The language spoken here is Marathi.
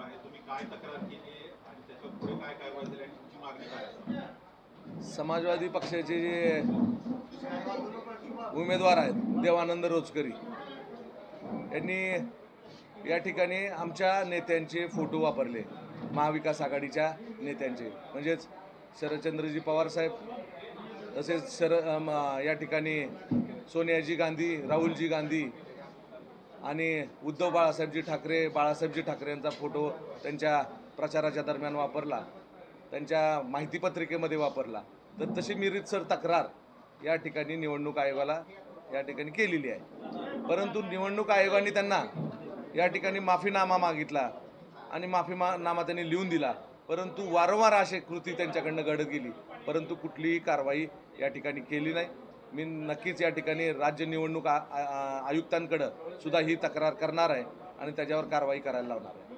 आहे, तुम्ही काय तक्रार केली आणि त्याच्यावर पुढे काय कारवाई झाली आणि तुमची मागणी काय आहे? समाजवादी पक्षाचे जे उमेदवार आहेत देवानंद रोचकरी यांनी या ठिकाणी आमच्या नेत्यांचे फोटो वापरले, महाविकास आघाडीच्या नेत्यांचे, म्हणजेच शरदचंद्रजी पवार साहेब, तसेच या ठिकाणी सोनियाजी गांधी, राहुलजी गांधी आणि उद्धव बाळासाहेबजी ठाकरे यांचा फोटो त्यांच्या प्रचाराच्या दरम्यान वापरला, त्यांच्या माहितीपत्रिकेमध्ये वापरला. तर तशी मी रीतसर तक्रार या ठिकाणी निवडणूक आयोगाला या ठिकाणी केलेली आहे. परंतु निवडणूक आयोगाने त्यांना या ठिकाणी माफीनामा मागितला आणि माफीनामा त्यांनी लिहून दिला, परंतु वारंवार अशी कृती त्यांच्याकडनं घडत गेली, परंतु कुठलीही कारवाई या ठिकाणी केली नाही. मी नक्कीच या ठिकाणी राज्य निवडणूक आयुक्तांकडं सुद्धा ही तक्रार करणार आहे आणि त्याच्यावर कारवाई करायला लावणार आहे.